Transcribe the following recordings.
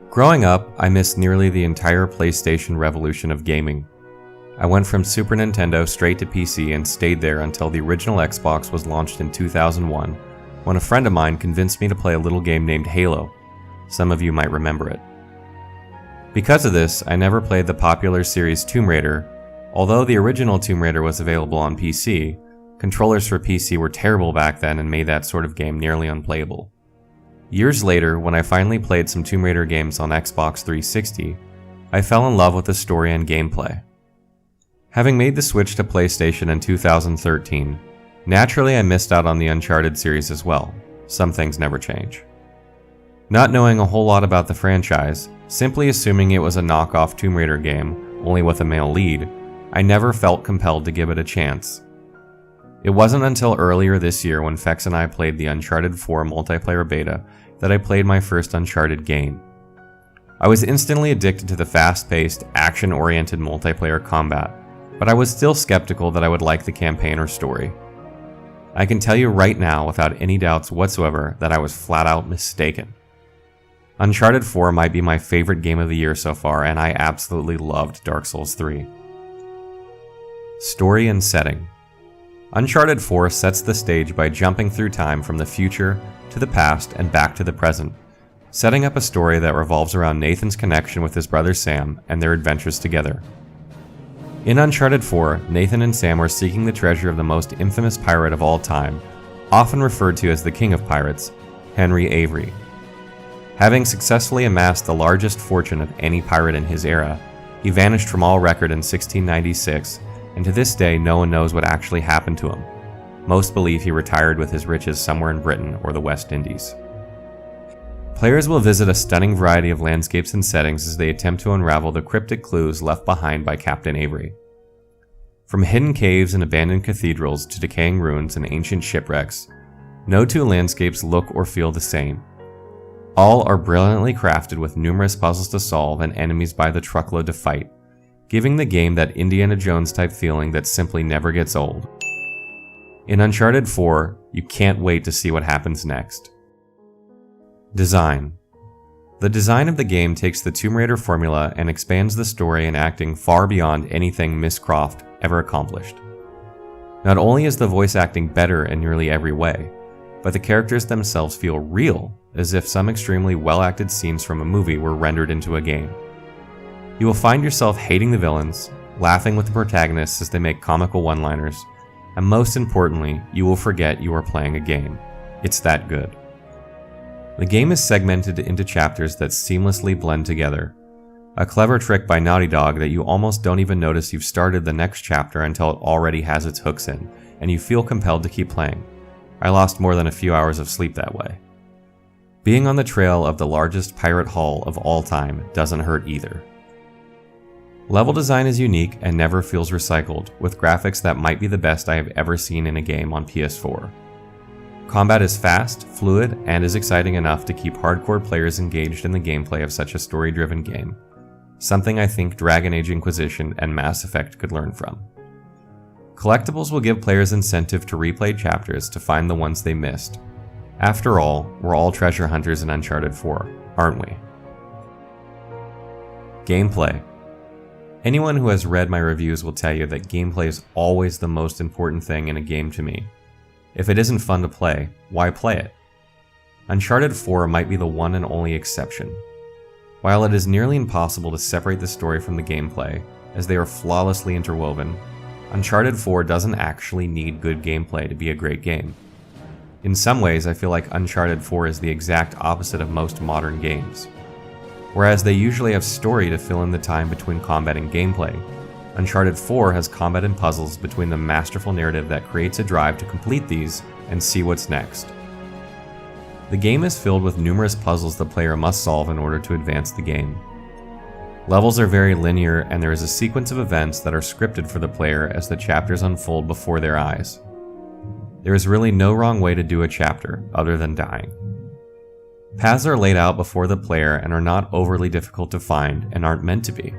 Growing up, I missed nearly the entire PlayStation revolution of gaming. I went from Super Nintendo straight to PC and stayed there until the original Xbox was launched in 2001, when a friend of mine convinced me to play a little game named Halo. Some of you might remember it. Because of this, I never played the popular series Tomb Raider. Although the original Tomb Raider was available on PC, controllers for PC were terrible back then and made that sort of game nearly unplayable. Years later, when I finally played some Tomb Raider games on Xbox 360, I fell in love with the story and gameplay. Having made the switch to PlayStation in 2013, naturally I missed out on the Uncharted series as well. Some things never change. Not knowing a whole lot about the franchise, simply assuming it was a knockoff Tomb Raider game, only with a male lead, I never felt compelled to give it a chance. It wasn't until earlier this year when Fex and I played the Uncharted 4 multiplayer beta that I played my first Uncharted game. I was instantly addicted to the fast-paced, action-oriented multiplayer combat, but I was still skeptical that I would like the campaign or story. I can tell you right now without any doubts whatsoever that I was flat out mistaken. Uncharted 4 might be my favorite game of the year so far, and I absolutely loved Dark Souls 3. Story and setting. Uncharted 4 sets the stage by jumping through time from the future to the past and back to the present, setting up a story that revolves around Nathan's connection with his brother Sam and their adventures together. In Uncharted 4, Nathan and Sam are seeking the treasure of the most infamous pirate of all time, often referred to as the King of Pirates, Henry Avery. Having successfully amassed the largest fortune of any pirate in his era, he vanished from all record in 1696, and to this day no one knows what actually happened to him. Most believe he retired with his riches somewhere in Britain or the West Indies. Players will visit a stunning variety of landscapes and settings as they attempt to unravel the cryptic clues left behind by Captain Avery. From hidden caves and abandoned cathedrals to decaying ruins and ancient shipwrecks, no two landscapes look or feel the same. All are brilliantly crafted with numerous puzzles to solve and enemies by the truckload to fight, giving the game that Indiana Jones type feeling that simply never gets old. In Uncharted 4, you can't wait to see what happens next. Design. The design of the game takes the Tomb Raider formula and expands the story and acting far beyond anything Miss Croft ever accomplished. Not only is the voice acting better in nearly every way, but the characters themselves feel real, as if some extremely well-acted scenes from a movie were rendered into a game. You will find yourself hating the villains, laughing with the protagonists as they make comical one-liners, and most importantly, you will forget you are playing a game. It's that good. The game is segmented into chapters that seamlessly blend together. A clever trick by Naughty Dog that you almost don't even notice you've started the next chapter until it already has its hooks in, and you feel compelled to keep playing. I lost more than a few hours of sleep that way. Being on the trail of the largest pirate haul of all time doesn't hurt either. Level design is unique and never feels recycled, with graphics that might be the best I have ever seen in a game on PS4. Combat is fast, fluid, and is exciting enough to keep hardcore players engaged in the gameplay of such a story-driven game, something I think Dragon Age Inquisition and Mass Effect could learn from. Collectibles will give players incentive to replay chapters to find the ones they missed. After all, we're all treasure hunters in Uncharted 4, aren't we? Gameplay. Anyone who has read my reviews will tell you that gameplay is always the most important thing in a game to me. If it isn't fun to play, why play it? Uncharted 4 might be the one and only exception. While it is nearly impossible to separate the story from the gameplay, as they are flawlessly interwoven, Uncharted 4 doesn't actually need good gameplay to be a great game. In some ways, I feel like Uncharted 4 is the exact opposite of most modern games. Whereas they usually have story to fill in the time between combat and gameplay, Uncharted 4 has combat and puzzles between the masterful narrative that creates a drive to complete these and see what's next. The game is filled with numerous puzzles the player must solve in order to advance the game. Levels are very linear, and there is a sequence of events that are scripted for the player as the chapters unfold before their eyes. There is really no wrong way to do a chapter, other than dying. Paths are laid out before the player and are not overly difficult to find and aren't meant to be.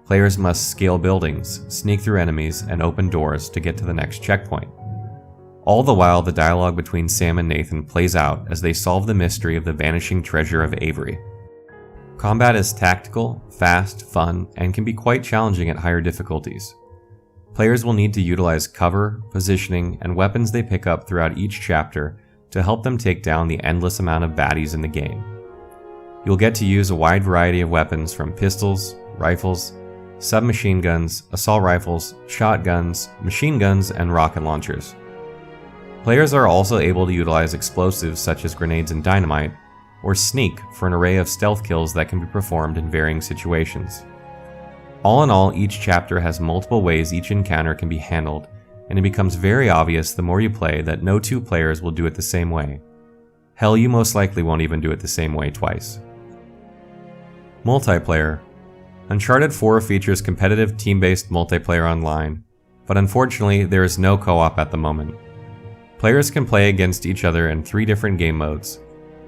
Players must scale buildings, sneak through enemies, and open doors to get to the next checkpoint. All the while, the dialogue between Sam and Nathan plays out as they solve the mystery of the vanishing treasure of Avery. Combat is tactical, fast, fun, and can be quite challenging at higher difficulties. Players will need to utilize cover, positioning, and weapons they pick up throughout each chapter to help them take down the endless amount of baddies in the game. You'll get to use a wide variety of weapons from pistols, rifles, submachine guns, assault rifles, shotguns, machine guns, and rocket launchers. Players are also able to utilize explosives such as grenades and dynamite, or sneak for an array of stealth kills that can be performed in varying situations. All in all, each chapter has multiple ways each encounter can be handled, and it becomes very obvious the more you play that no two players will do it the same way. Hell, you most likely won't even do it the same way twice. Multiplayer. Uncharted 4 features competitive team-based multiplayer online, but unfortunately there is no co-op at the moment. Players can play against each other in 3 different game modes: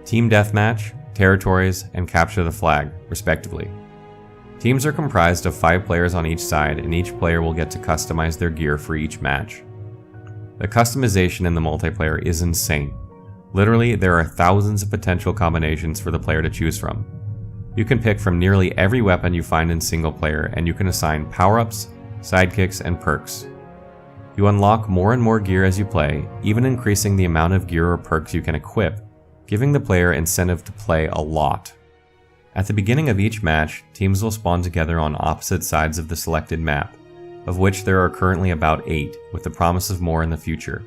Team Deathmatch, Territories, and Capture the Flag, respectively. Teams are comprised of 5 players on each side, and each player will get to customize their gear for each match. The customization in the multiplayer is insane. Literally, there are thousands of potential combinations for the player to choose from. You can pick from nearly every weapon you find in single player, and you can assign power-ups, sidekicks, and perks. You unlock more and more gear as you play, even increasing the amount of gear or perks you can equip, giving the player incentive to play a lot. At the beginning of each match, teams will spawn together on opposite sides of the selected map, of which there are currently about 8, with the promise of more in the future.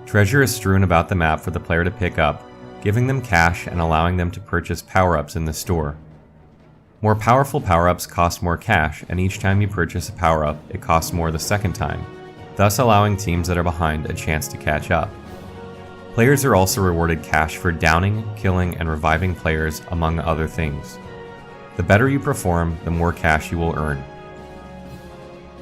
Treasure is strewn about the map for the player to pick up, giving them cash and allowing them to purchase power-ups in the store. More powerful power-ups cost more cash, and each time you purchase a power-up, it costs more the second time, thus allowing teams that are behind a chance to catch up. Players are also rewarded cash for downing, killing, and reviving players, among other things. The better you perform, the more cash you will earn.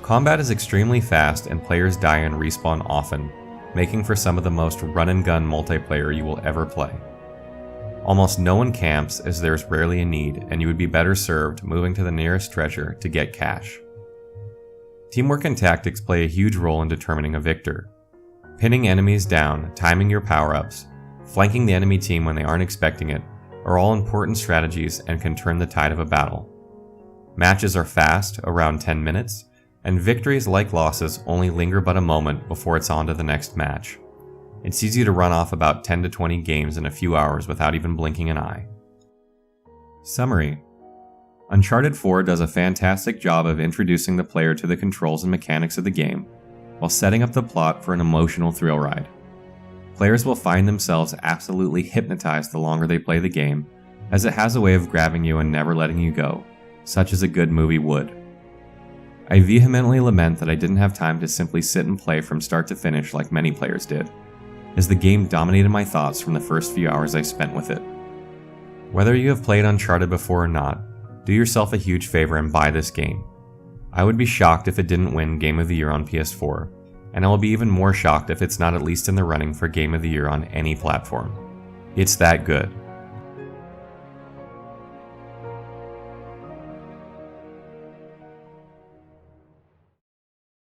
Combat is extremely fast and players die and respawn often, making for some of the most run-and-gun multiplayer you will ever play. Almost no one camps as there is rarely a need, and you would be better served moving to the nearest treasure to get cash. Teamwork and tactics play a huge role in determining a victor. Pinning enemies down, timing your power-ups, flanking the enemy team when they aren't expecting it, are all important strategies and can turn the tide of a battle. Matches are fast, around 10 minutes, and victories, like losses, only linger but a moment before it's on to the next match. It's easy to run off about 10 to 20 games in a few hours without even blinking an eye. Summary: Uncharted 4 does a fantastic job of introducing the player to the controls and mechanics of the game, while setting up the plot for an emotional thrill ride. Players will find themselves absolutely hypnotized the longer they play the game, as it has a way of grabbing you and never letting you go, such as a good movie would. I vehemently lament that I didn't have time to simply sit and play from start to finish like many players did, as the game dominated my thoughts from the first few hours I spent with it. Whether you have played Uncharted before or not, do yourself a huge favor and buy this game. I would be shocked if it didn't win Game of the Year on PS4, and I will be even more shocked if it's not at least in the running for Game of the Year on any platform. It's that good.